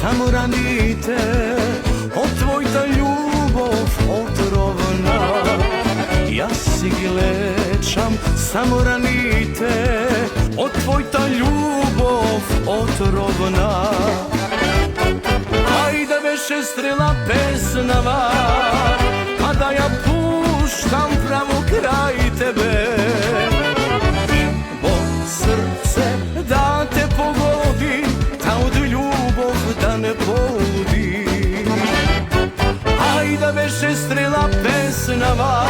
samo ranite, od tvoj ta ljubov otrovna. Ja si glečam, samo ranite, od tvoj ta ljubov otrovna. Ajde veše strela pesnava, kada ja puštam pravo kraj tebe. Bo srce da te pogodi, ta od ljubov da ne poludi. Ajde veše strela pesnava,